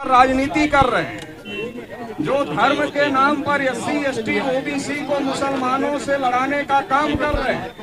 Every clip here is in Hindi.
राजनीति कर रहे हैं, जो धर्म के नाम पर SC ST OBC को मुसलमानों से लड़ाने का काम कर रहे हैं,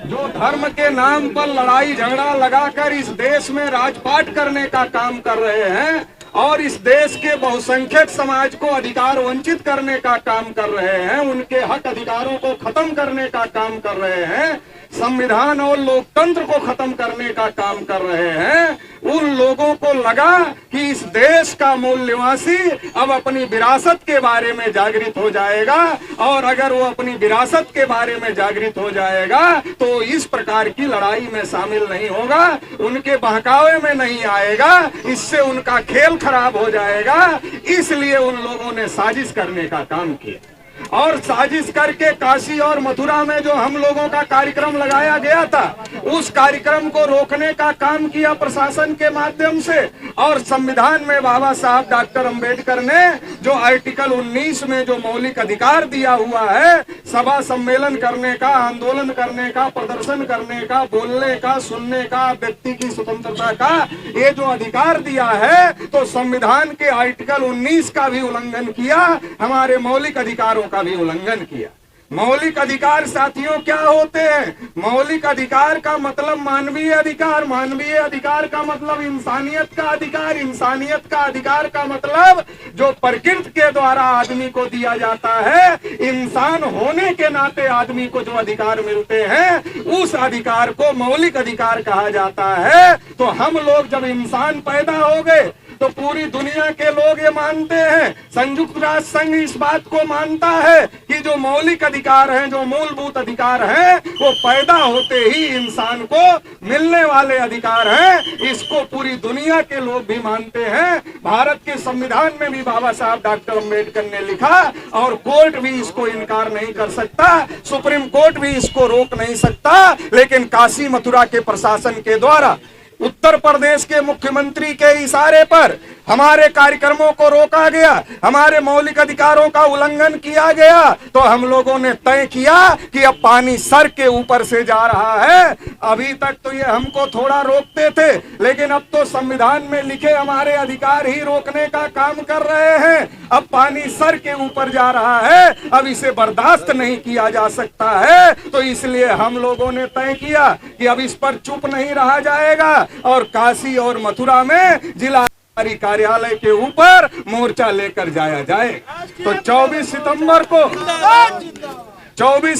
जो धर्म के नाम पर लड़ाई झगड़ा लगाकर इस देश में राजपाट करने का काम कर रहे हैं और इस देश के बहुसंख्यक समाज को अधिकार वंचित करने का काम कर रहे हैं, उनके हक अधिकारों को खत्म करने का काम कर रहे हैं, संविधान और लोकतंत्र को खत्म करने का काम कर रहे हैं, उन लोगों को लगा कि इस देश का मूल निवासी अब अपनी विरासत के बारे में जागृत हो जाएगा और अगर वो अपनी विरासत के बारे में जागृत हो जाएगा तो इस प्रकार की लड़ाई में शामिल नहीं होगा, उनके बहकावे में नहीं आएगा, इससे उनका खेल खराब हो जाएगा। इसलिए उन लोगों ने साजिश करने का काम किया और साजिश करके काशी और मथुरा में जो हम लोगों का कार्यक्रम लगाया गया था उस कार्यक्रम को रोकने का काम किया प्रशासन के माध्यम से। और संविधान में बाबा साहब डॉक्टर अंबेडकर ने जो आर्टिकल 19 में जो मौलिक अधिकार दिया हुआ है, सभा सम्मेलन करने का, आंदोलन करने का, प्रदर्शन करने का, बोलने का, सुनने का, व्यक्ति की स्वतंत्रता का, ये जो अधिकार दिया है तो संविधान के आर्टिकल 19 का भी उल्लंघन किया, हमारे मौलिक अधिकारों का भी उल्लंघन किया। मौलिक अधिकार साथियों क्या होते हैं? मौलिक अधिकार का मतलब मानवीय अधिकार, मानवीय अधिकार का मतलब इंसानियत का अधिकार, इंसानियत का अधिकार का मतलब जो प्रकृति के द्वारा आदमी को दिया जाता है, इंसान होने के नाते आदमी को जो अधिकार मिलते हैं उस अधिकार को मौलिक अधिकार कहा जाता है। तो हम लोग जब इंसान पैदा हो गए तो पूरी दुनिया के लोग ये मानते हैं, संयुक्त राष्ट्र संघ इस बात को मानता है कि जो मौलिक अधिकार हैं, जो मूलभूत अधिकार हैं, वो पैदा होते ही इंसान को मिलने वाले अधिकार हैं। इसको पूरी दुनिया के लोग भी मानते हैं। भारत के संविधान में भी बाबा साहब डॉक्टर अंबेडकर ने लिखा और कोर्ट भी इसको इनकार नहीं कर सकता, सुप्रीम कोर्ट भी इसको रोक नहीं सकता। लेकिन काशी मथुरा के प्रशासन के द्वारा उत्तर प्रदेश के मुख्यमंत्री के इशारे पर हमारे कार्यक्रमों को रोका गया, हमारे मौलिक अधिकारों का उल्लंघन किया गया। तो हम लोगों ने तय किया कि अब पानी सर के ऊपर से जा रहा है। अभी तक तो ये हमको थोड़ा रोकते थे, लेकिन अब तो संविधान में लिखे हमारे अधिकार ही रोकने का काम कर रहे हैं। अब पानी सर के ऊपर जा रहा है, अब इसे बर्दाश्त नहीं किया जा सकता है। तो इसलिए हम लोगों ने तय किया कि अब इस पर चुप नहीं रहा जाएगा और काशी और मथुरा में जिला कार्यालय के ऊपर मोर्चा लेकर जाया जाए। तो 24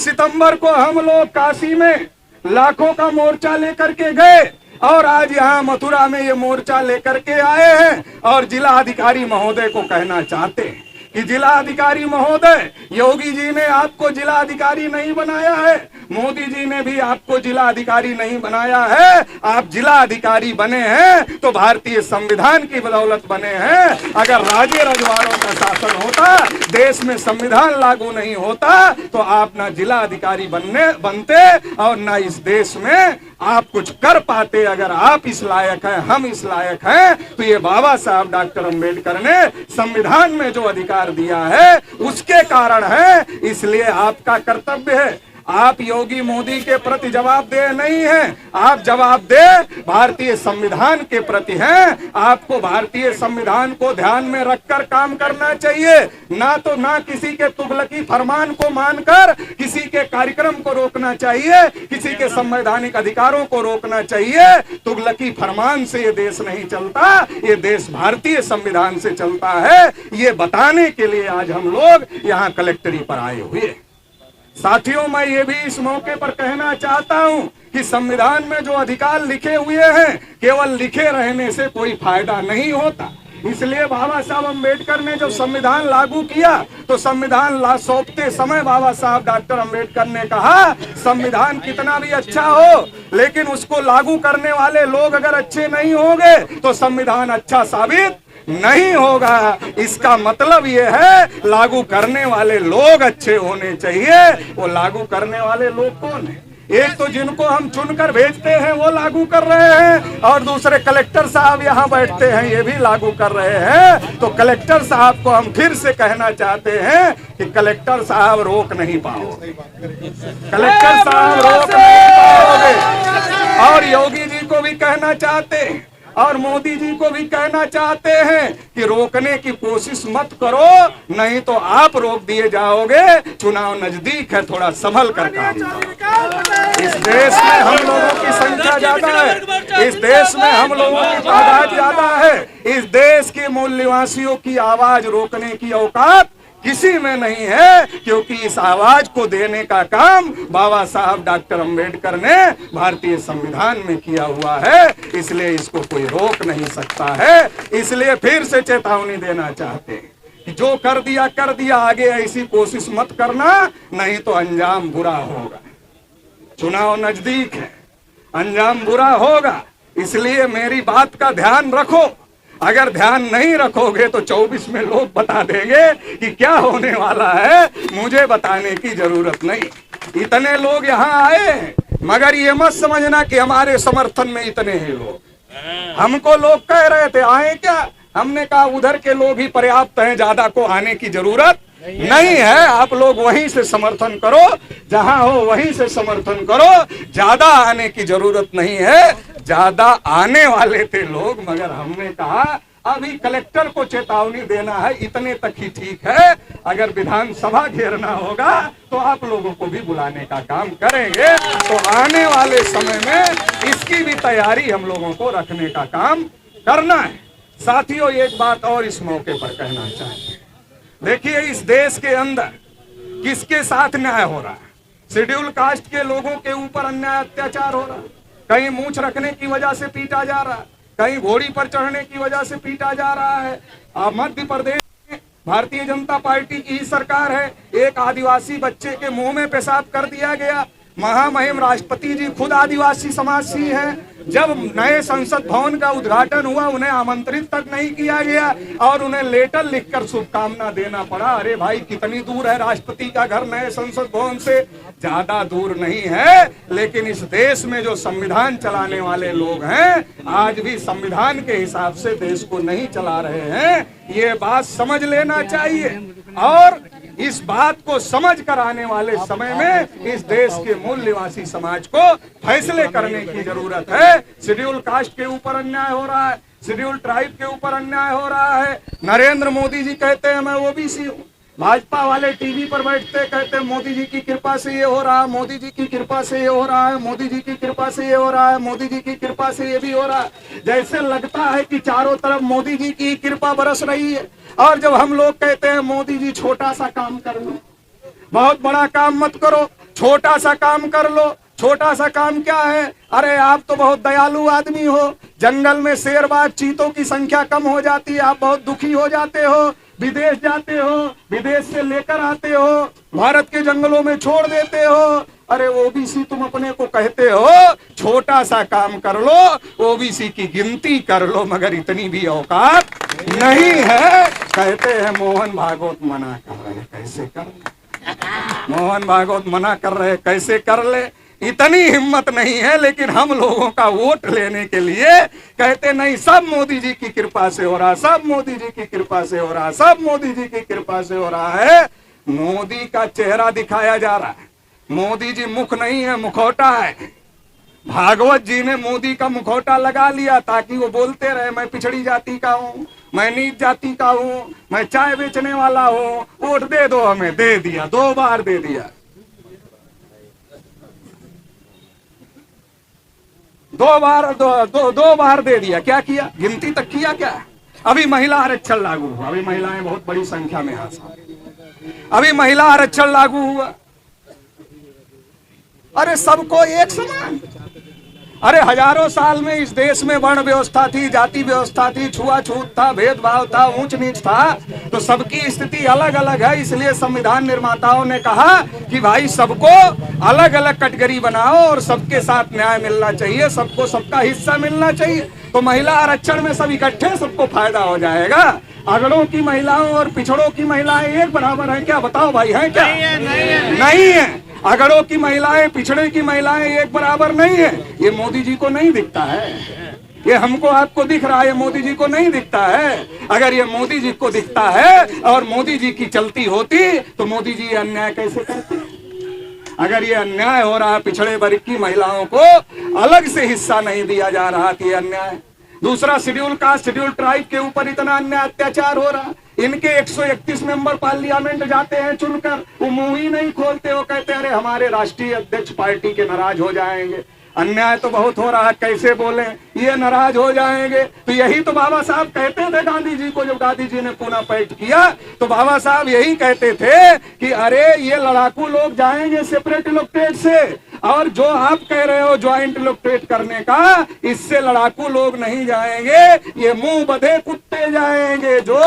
सितंबर को हम लोग काशी में लाखों का मोर्चा लेकर के गए और आज यहाँ मथुरा में ये मोर्चा लेकर के आए हैं और जिला अधिकारी महोदय को कहना चाहते हैं कि जिला अधिकारी महोदय, योगी जी ने आपको जिला अधिकारी नहीं बनाया है, मोदी जी ने भी आपको जिला अधिकारी नहीं बनाया है। आप जिला अधिकारी बने हैं तो भारतीय संविधान की बदौलत बने हैं। अगर राजे रजवाड़ों का शासन होता, देश में संविधान लागू नहीं होता, तो आप ना जिला अधिकारी बनते और ना इस देश में आप कुछ कर पाते। अगर आप इस लायक हैं, हम इस लायक हैं, तो ये बाबा साहब डॉक्टर अंबेडकर ने संविधान में जो अधिकार दिया है उसके कारण है। इसलिए आपका कर्तव्य है, आप योगी मोदी के प्रति जवाबदेह नहीं हैं, आप जवाबदेह भारतीय संविधान के प्रति हैं। आपको भारतीय संविधान को ध्यान में रखकर काम करना चाहिए, ना किसी के तुगलकी फरमान को मानकर किसी के कार्यक्रम को रोकना चाहिए, किसी के संवैधानिक अधिकारों को रोकना चाहिए। तुगलकी फरमान से ये देश नहीं चलता, ये देश भारतीय संविधान से चलता है। ये बताने के लिए आज हम लोग यहाँ कलेक्टरी पर आए हुए। साथियों, मैं ये भी इस मौके पर कहना चाहता हूं कि संविधान में जो अधिकार लिखे हुए हैं, केवल लिखे रहने से कोई फायदा नहीं होता। इसलिए बाबा साहब अंबेडकर ने जब संविधान लागू किया तो संविधान सौंपते समय बाबा साहब डॉक्टर अंबेडकर ने कहा, संविधान कितना भी अच्छा हो लेकिन उसको लागू करने वाले लोग अगर अच्छे नहीं होंगे तो संविधान अच्छा साबित नहीं होगा। इसका मतलब ये है लागू करने वाले लोग अच्छे होने चाहिए। वो लागू करने वाले लोग कौन है? एक तो जिनको हम चुनकर भेजते हैं वो लागू कर रहे हैं और दूसरे कलेक्टर साहब यहाँ बैठते हैं, ये भी लागू कर रहे हैं। तो कलेक्टर साहब को हम फिर से कहना चाहते हैं कि कलेक्टर साहब रोक नहीं पाओगे, कलेक्टर साहब रोक नहीं पाओगे। और योगी जी को भी कहना चाहते हैं और मोदी जी को भी कहना चाहते हैं कि रोकने की कोशिश मत करो, नहीं तो आप रोक दिए जाओगे। चुनाव नजदीक है, थोड़ा संभल कर काम करो। इस देश में हम लोगों की संख्या ज्यादा है, इस देश में हम लोगों की तादाद ज्यादा है। इस देश के मूल निवासियों की आवाज रोकने की औकात किसी में नहीं है, क्योंकि इस आवाज को देने का काम बाबा साहब डॉक्टर अंबेडकर ने भारतीय संविधान में किया हुआ है, इसलिए इसको कोई रोक नहीं सकता है। इसलिए फिर से चेतावनी देना चाहते हैं कि जो कर दिया, आगे ऐसी कोशिश मत करना, नहीं तो अंजाम बुरा होगा। चुनाव नजदीक है, अंजाम बुरा होगा, इसलिए मेरी बात का ध्यान रखो। अगर ध्यान नहीं रखोगे तो 24 में लोग बता देंगे कि क्या होने वाला है, मुझे बताने की जरूरत नहीं। इतने लोग यहाँ आए, मगर ये मत समझना कि हमारे समर्थन में इतने ही लोग। हमको लोग कह रहे थे आए क्या, हमने कहा उधर के लोग ही पर्याप्त हैं, ज्यादा को आने की जरूरत नहीं है। आप लोग वहीं से समर्थन करो, जहां हो वहीं से समर्थन करो, ज्यादा आने की जरूरत नहीं है। ज्यादा आने वाले थे लोग, मगर हमने कहा अभी कलेक्टर को चेतावनी देना है, इतने तक ही ठीक है। अगर विधानसभा घेरना होगा तो आप लोगों को भी बुलाने का काम करेंगे। तो आने वाले समय में इसकी भी तैयारी हम लोगों को रखने का काम करना है। साथियों, एक बात और इस मौके पर कहना चाहिए। देखिए, इस देश के अंदर किसके साथ न्याय हो रहा है? शेड्यूल कास्ट के लोगों के ऊपर अन्याय अत्याचार हो रहा है। कहीं मूंछ रखने की वजह से पीटा जा रहा है, कहीं घोड़ी पर चढ़ने की वजह से पीटा जा रहा है। मध्य प्रदेश में भारतीय जनता पार्टी की ही सरकार है, एक आदिवासी बच्चे के मुंह में पेशाब कर दिया गया। महामहिम राष्ट्रपति जी खुद आदिवासी समाज से हैं। जब नए संसद भवन का उद्घाटन हुआ, उन्हें आमंत्रित तक नहीं किया गया और उन्हें लेटर लिखकर शुभकामना देना पड़ा। अरे भाई, कितनी दूर है राष्ट्रपति का घर नए संसद भवन से? ज्यादा दूर नहीं है। लेकिन इस देश में जो संविधान चलाने वाले लोग हैं, आज भी संविधान के हिसाब से देश को नहीं चला रहे हैं। ये बात समझ लेना चाहिए और इस बात को समझ कर आने वाले समय में इस देश के मूल निवासी समाज को फैसले करने की जरूरत है। शेड्यूल कास्ट के ऊपर अन्याय हो रहा है, शेड्यूल ट्राइब के ऊपर अन्याय हो रहा है। नरेंद्र मोदी जी कहते हैं मैं ओबीसी हूँ, भाजपा वाले टीवी पर बैठते कहते हैं मोदी जी की कृपा से ये हो रहा है, मोदी जी की कृपा से ये हो रहा है, मोदी जी की कृपा से ये हो रहा है, मोदी जी की कृपा से ये भी हो रहा है। जैसे लगता है कि चारों तरफ मोदी जी की कृपा बरस रही है। और जब हम लोग कहते हैं मोदी जी छोटा सा काम कर लो, बहुत बड़ा काम मत करो, छोटा सा काम कर लो। छोटा सा काम क्या है? अरे आप तो बहुत दयालु आदमी हो, जंगल में शेर बाघ चीतों की संख्या कम हो जाती है, आप बहुत दुखी हो जाते हो, विदेश जाते हो, विदेश से लेकर आते हो, भारत के जंगलों में छोड़ देते हो। अरे ओबीसी तुम अपने को कहते हो, छोटा सा काम कर लो, ओबीसी की गिनती कर लो, मगर इतनी भी औकात नहीं है। कहते हैं मोहन भागवत मना कर रहे, कैसे कर ले? मोहन भागवत मना कर रहे, कैसे कर ले? इतनी हिम्मत नहीं है। लेकिन हम लोगों का वोट लेने के लिए कहते नहीं, सब मोदी जी की कृपा से हो रहा, सब मोदी जी की कृपा से हो रहा, सब मोदी जी की कृपा से हो रहा है। मोदी का चेहरा दिखाया जा रहा है, मोदी जी मुख नहीं है, मुखौटा है। भागवत जी ने मोदी का मुखौटा लगा लिया ताकि वो बोलते रहे मैं पिछड़ी जाति का हूँ, मैं नीच जाति का हूँ, मैं चाय बेचने वाला हूँ, वोट दे दो हमें। दे दिया, 2 बार दे दिया, 2 बार दे दिया। क्या किया? गिनती तक किया क्या? अभी महिला आरक्षण लागू हुआ, अभी महिलाएं बहुत बड़ी संख्या में हाथ, अभी महिला आरक्षण लागू हुआ। अरे सबको एक समान। अरे हजारों साल में इस देश में वर्ण व्यवस्था थी, जाति व्यवस्था थी, छुआछूत था, भेदभाव था, ऊंच नीच था, तो सबकी स्थिति अलग अलग है। इसलिए संविधान निर्माताओं ने कहा कि भाई सबको अलग अलग कैटेगरी बनाओ और सबके साथ न्याय मिलना चाहिए, सबको सबका हिस्सा मिलना चाहिए। तो महिला आरक्षण में सब इकट्ठे सबको फायदा हो जाएगा। अगड़ों की महिलाओं और पिछड़ों की महिलाएं एक बराबर है क्या? बताओ भाई, है क्या? नहीं है। अगड़ों की महिलाएं पिछड़े की महिलाएं एक बराबर नहीं है। ये मोदी जी को नहीं दिखता है, ये हमको आपको दिख रहा है, मोदी जी को नहीं दिखता है। अगर ये मोदी जी को दिखता है और मोदी जी की चलती होती तो मोदी जी अन्याय कैसे करते? अगर ये अन्याय हो रहा, पिछड़े वर्ग की महिलाओं को अलग से हिस्सा नहीं दिया जा रहा कि अन्याय, दूसरा शेड्यूल कास्ट शेड्यूल ट्राइब के ऊपर इतना अन्याय अत्याचार हो रहा, इनके 131 मेंबर पार्लियामेंट जाते हैं चुनकर, वो मुंह ही नहीं खोलते, वो कहते अरे हमारे राष्ट्रीय अध्यक्ष पार्टी के नाराज हो जाएंगे। अन्याय तो बहुत हो रहा है, कैसे बोले, ये नाराज हो जाएंगे। तो यही तो बाबा साहब कहते थे गांधी जी को, जब गांधी जी ने पुनः पैक्ट किया तो बाबा साहब यही कहते थे कि अरे ये लड़ाकू लोग जाएंगे सेपरेट इलेक्टेड से, और जो आप कह रहे हो ज्वाइंट इलेक्टेड करने का, इससे लड़ाकू लोग नहीं जाएंगे, ये मुंह बधे कुत्ते जाएंगे जो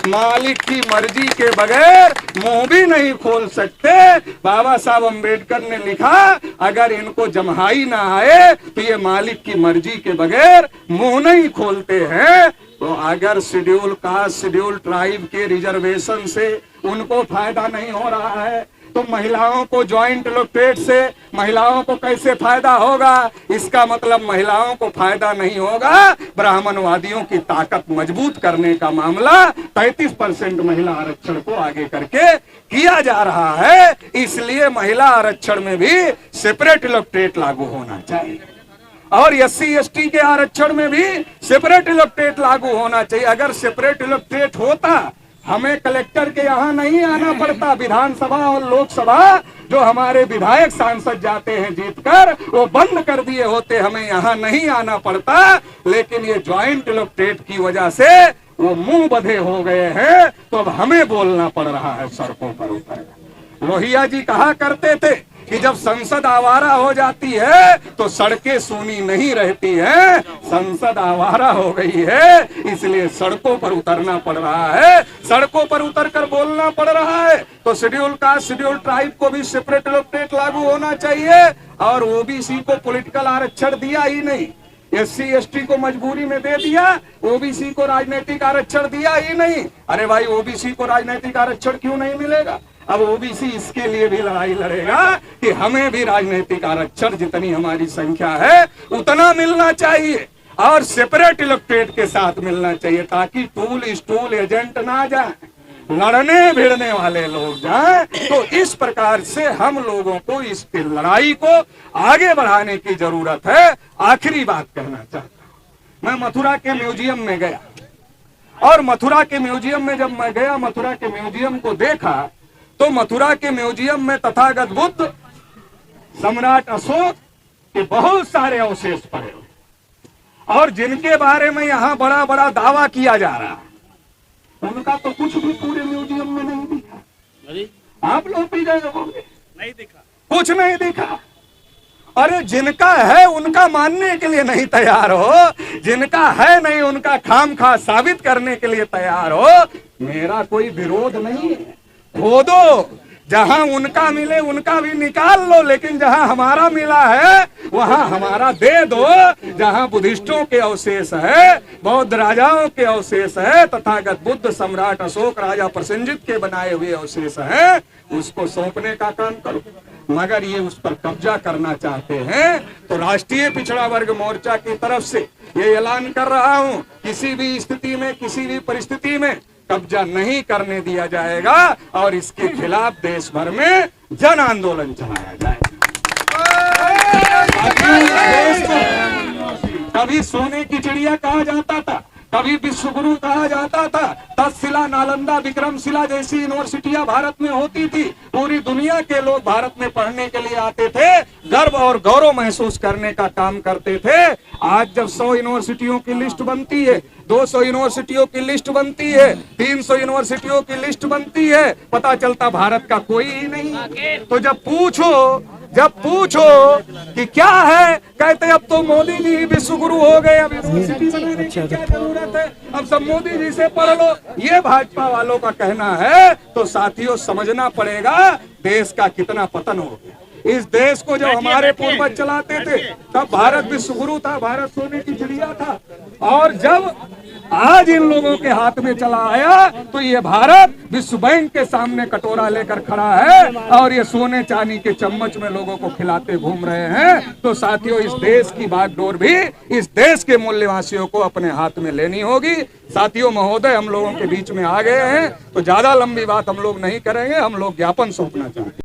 मालिक की मर्जी के बगैर मुंह भी नहीं खोल सकते। बाबा साहब अम्बेडकर ने लिखा अगर इनको जमहाई ना आए तो ये मालिक की मर्जी के बगैर मुंह नहीं खोलते हैं। तो अगर शेड्यूल कास्ट शेड्यूल ट्राइब के रिजर्वेशन से उनको फायदा नहीं हो रहा है तो महिलाओं को ज्वाइंट इलेक्टेड से महिलाओं को कैसे फायदा होगा? इसका मतलब महिलाओं को फायदा नहीं होगा। ब्राह्मणवादियों की ताकत मजबूत करने का मामला 33% महिला आरक्षण को आगे करके किया जा रहा है, इसलिए महिला आरक्षण में भी सेपरेट इलेक्टेड लागू होना चाहिए और SC ST के आरक्षण में भी सेपरेट इलेक्टेड लागू होना चाहिए। अगर सेपरेट इलेक्टेड होता हमें कलेक्टर के यहाँ नहीं आना पड़ता, विधानसभा और लोकसभा जो हमारे विधायक सांसद जाते हैं जीतकर वो बंद कर दिए होते, हमें यहाँ नहीं आना पड़ता। लेकिन ये ज्वाइंट इलेक्टेड की वजह से वो मुंह बधे हो गए हैं, तो अब हमें बोलना पड़ रहा है सड़कों पर उतर। लोहिया जी कहा करते थे कि जब संसद आवारा हो जाती है तो सड़कें सूनी नहीं रहती हैं, संसद आवारा हो गई है इसलिए सड़कों पर उतरना पड़ रहा है, सड़कों पर उतरकर बोलना पड़ रहा है। तो शेड्यूल कास्ट शेड्यूल ट्राइब को भी सेपरेट इलेक्टेड लागू होना चाहिए और OBC को पॉलिटिकल आरक्षण दिया ही नहीं, SC ST को मजबूरी में दे दिया, OBC को राजनीतिक आरक्षण दिया ही नहीं। अरे भाई OBC को राजनीतिक आरक्षण क्यों नहीं मिलेगा? अब OBC इसके लिए भी लड़ाई लड़ेगा कि हमें भी राजनीतिक आरक्षण जितनी हमारी संख्या है उतना मिलना चाहिए और सेपरेट इलेक्टेड के साथ मिलना चाहिए, ताकि टूल स्टूल एजेंट ना जाए, लड़ने भिड़ने वाले लोग जाएं। तो इस प्रकार से हम लोगों को इस लड़ाई को आगे बढ़ाने की जरूरत है। आखिरी बात कहना चाहता हूं, मैं मथुरा के म्यूजियम में गया और मथुरा के म्यूजियम में जब मैं गया, मथुरा के म्यूजियम को देखा तो मथुरा के म्यूजियम में तथागत बुद्ध, सम्राट अशोक के बहुत सारे अवशेष पड़े हुए और जिनके बारे में यहाँ बड़ा बड़ा दावा किया जा रहा है, उनका तो कुछ भी पूरे म्यूजियम में नहीं दिखा। आप लोग भी गए होंगे, नहीं दिखा, कुछ नहीं दिखा। अरे जिनका है उनका मानने के लिए नहीं तैयार हो, जिनका है नहीं उनका खामखा साबित करने के लिए तैयार हो। मेरा कोई विरोध नहीं है, खोदो, जहां उनका मिले उनका भी निकाल लो, लेकिन जहां हमारा मिला है वहां हमारा दे दो। जहां बुद्धिस्टों के अवशेष है, बौद्ध राजाओं के अवशेष है, तथागत बुद्ध, सम्राट अशोक, राजा प्रसेनजित के बनाए हुए अवशेष है, उसको सौंपने का काम करो। मगर ये उस पर कब्जा करना चाहते हैं तो राष्ट्रीय पिछड़ा वर्ग मोर्चा की तरफ से ये ऐलान कर रहा हूं, किसी भी स्थिति में किसी भी परिस्थिति में कब्जा नहीं करने दिया जाएगा और इसके खिलाफ देश भर में जन आंदोलन चलाया जाएगा। कभी सोने की चिड़िया कहा जाता था, कभी विश्वगुरु कहा जाता था, तक्षशिला, नालंदा, विक्रमशिला जैसी यूनिवर्सिटियां भारत में होती थी, पूरी दुनिया के लोग भारत में पढ़ने के लिए आते थे, गर्व और गौरव महसूस करने का काम करते थे। आज जब 100 यूनिवर्सिटियों की लिस्ट बनती है, 200 यूनिवर्सिटियों की लिस्ट बनती है, 300 यूनिवर्सिटियों की लिस्ट बनती है, पता चलता भारत का कोई ही नहीं। तो जब पूछो कि क्या है, कहते अब तो मोदी जी विश्वगुरु हो गए, अब यूनिवर्सिटी बनाने की क्या जरूरत है, अब सब मोदी जी से पढ़ लो, ये भाजपा वालों का कहना है। तो साथियों समझना पड़ेगा देश का कितना पतन हो गया। इस देश को जब हमारे पूर्वज चलाते थे तब भारत विश्वगुरु था, भारत सोने की चिड़िया था, और जब आज इन लोगों के हाथ में चला आया तो ये भारत विश्व बैंक के सामने कटोरा लेकर खड़ा है और ये सोने चांदी के चम्मच में लोगों को खिलाते घूम रहे हैं। तो साथियों इस देश की बागडोर भी इस देश के मूल्यवासियों को अपने हाथ में लेनी होगी। साथियों महोदय हम लोगों के बीच में आ गए हैं तो ज्यादा लंबी बात हम लोग नहीं करेंगे, हम लोग ज्ञापन सौंपना चाहते हैं।